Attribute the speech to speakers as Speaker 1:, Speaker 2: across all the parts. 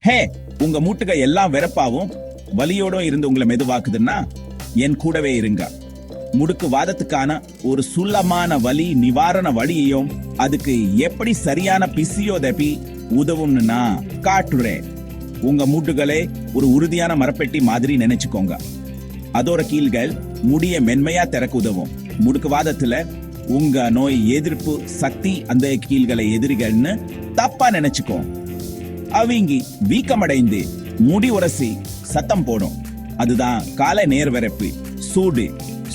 Speaker 1: ஹே, உங்க மூட்டுக எல்லாம் வெறப்பாவும் வலியோட இருந்து உங்களை மெதுவாக்குதுன்னா என் கூடவே இருங்க. முடுக்கு வாதத்துக்கான ஒரு சுலமான வலி நிவாரண வழியையும் அதுக்கு எப்படி சரியான பிசியோதெரபி உதவும்னு நான் காட்டுறேன். உங்க மூட்டுகளே ஒரு உறுதியான மரப்பெட்டி மாதிரி நினைச்சுக்கோங்க. அதோட கீழ்கள் முடிய மென்மையா திறக்க உதவும். முடுக்குவாதத்துல உங்க நோய் எதிர்ப்பு சக்தி அந்த கீழ்களை எதிரிகள்னு தப்பா நினைச்சுக்கோ. அவங்க வீக்கமடைந்து முடி உரசி சத்தம் போடும். அதுதான் காலை நேர்வரப்பு, சூடு,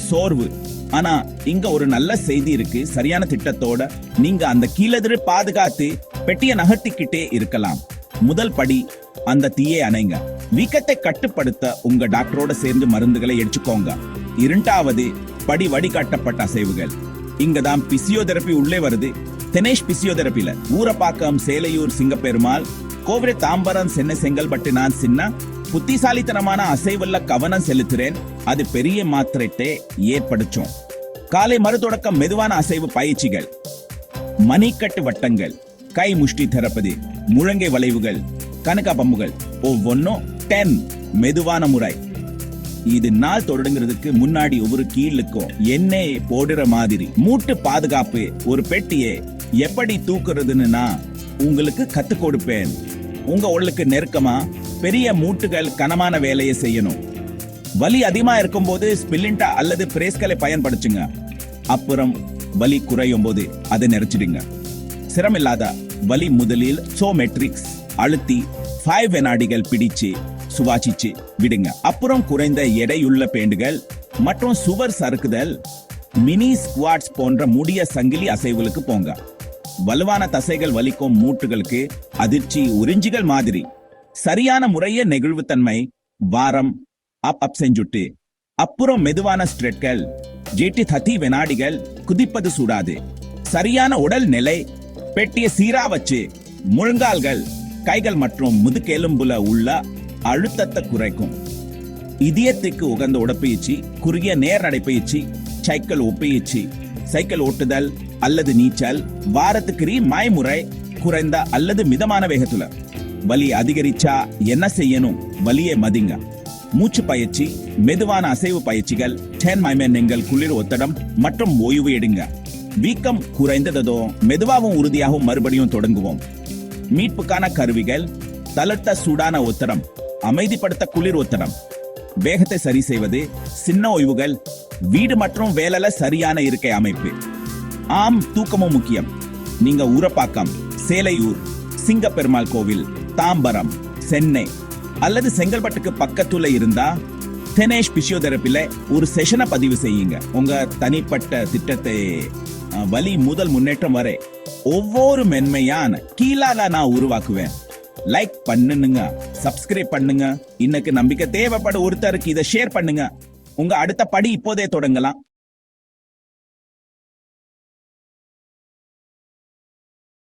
Speaker 1: சோர்வு. ஆனா இங்க ஒரு நல்ல செய்தி இருக்கு. சரியான திட்டத்தோட நீங்க அந்த கீழெதிர பாதுகாத்து பெட்டியை நகர்த்திக்கிட்டே இருக்கலாம். முதல் படி, அந்த தீயை அணைங்க. வீக்கத்தை கட்டுப்படுத்த உங்க டாக்டரோட சேர்ந்து மருந்துகளை எடுத்துக்கோங்க. இரண்டாவது படி, வடிகட்டப்பட்ட அசைவுகள். இங்கதான் பிசியோதெரபி உள்ளே வருது. தினேஷ் பிசியோதெரபில ஊரப்பாக்கம், சேலையூர், சிங்கப்பெருமாள், கோவில, தாம்பரம், சென்னை, செங்கல்பட்டு நான் சின்ன புத்திசாலித்தனமான அசைவுள்ள கவனம் செலுத்துறேன். அது பெரிய மாத்திரத்தை ஏற்படுத்தும். காலை மறுதொடக்கம் மெதுவான அசைவு பயிற்சிகள், மணிக்கட்டு வட்டங்கள், கை முஷ்டி திறப்பது, முழங்கை வளைவுகள், கணக்கா பம்புகள், ஒவ்வொன்னும் 10 மெதுவான முறை. இது நாள் தொடங்குறதுக்கு முன்னாடி ஒவ்வொரு கீழுக்கும் எண்ணெய் போடுற மாதிரி. மூட்டு பாதுகாப்பு ஒரு பெட்டியை எப்படி தூக்குறதுன்னு நான் உங்களுக்கு கத்து கொடுப்பேன். உங்க உள்ளுக்கு நெருக்கமா பெரிய மூட்டுகள் கனமான வேலையை செய்யணும். வலி அதிகமா இருக்கும் போது ஸ்பிலிண்டா அல்லது பிரேஸ்களை பயன்படுத்துங்க. அப்புறம் வலி குறையும் போது அதை நிறைச்சிடுங்க. சிரமில்லாத வலி முதலில் சோமெட்ரிக்ஸ் அழுத்தி 5 வினாடிகள் பிடிச்சு சுவாசிச்சு விடுங்க. அப்புறம் குறைந்த எடையுள்ள பேண்டுகள் மற்றும் சுவர் சறுக்குதல், மினி ஸ்குவாட்ஸ் போன்ற முடிய சங்கிலி அசைவுகளுக்கு போங்க. வலுவான தசைகள் வலிக்கும் மூட்டுகளுக்கு அதிர்ச்சி உறிஞ்சிகள் மாதிரி. சரியான முறைய நெகிழ்வுத்தன்மை வாரம் அப் செஞ்சுட்டு அப்புறம் மெதுவான ஸ்ட்ரெட்கள் ஜேட்டி 30 வினாடிகள் குதிப்பது சூடாது. சரியான உடல் நிலை, பெட்டிய சீரா வச்சு முழங்கால்கள், கைகள் மற்றும் முதுகெலும்புல உள்ள அழுத்தத்தை குறைக்கும். இதயத்துக்கு உகந்த உடற்பயிற்சி, குறுகிய நேர் நடைப்பயிற்சி, சைக்கிள் ஒப்பயிற்சி, சைக்கிள் ஓட்டுதல் அல்லது நீச்சல். வாரத்துக்கு முறை குறைந்த அல்லது மிதமான வேகத்துல. வலி அதிகரிச்சா என்ன செய்யணும்? வலியை மதிங்க. மூச்சு பயிற்சி, மெதுவான அசைவு பயிற்சிகள், 10 மைமென்கள், குளிர் ஒத்தடம் மற்றும் ஓய்வு எடுங்க. வீக்கம் குறைந்ததும் மெதுவாகவும் உறுதியாகவும் மறுபடியும் தொடங்குவோம். மீட்புக்கான கருவிகள், தளர்த்த சூடான ஒத்தடம், அமைதிப்படுத்த குளிர் ஒத்தடம், வேகத்தை சரி செய்வது, சின்ன ஓய்வுகள், வீடு மற்றும் வேலையில சரியான இருக்கை அமைப்பு. ஆம், தூக்கமும் முக்கியம். நீங்க ஊரப்பாக்கம், சேலையூர், சிங்கப்பெருமாள் கோவில், தாம்பரம், சென்னை அல்லது செங்கல்பட்டுக்கு பக்கத்துல இருந்தா தினேஷ் பிசியோதெரபில ஒரு செஷனை பதிவு செய்யுங்க. உங்க தனிப்பட்ட திட்டத்தை வலி முதல் முன்னேற்றம் வரை ஒவ்வொரு மென்மையான கீழாக நான் உருவாக்குவேன். லைக் பண்ணுங்க, சப்ஸ்கிரைப் பண்ணுங்க. இன்னைக்கு நம்பிக்கை தேவைப்பட ஒருத்தருக்கு இதை ஷேர் பண்ணுங்க. உங்க அடுத்த படி இப்போதே தொடங்கலாம்.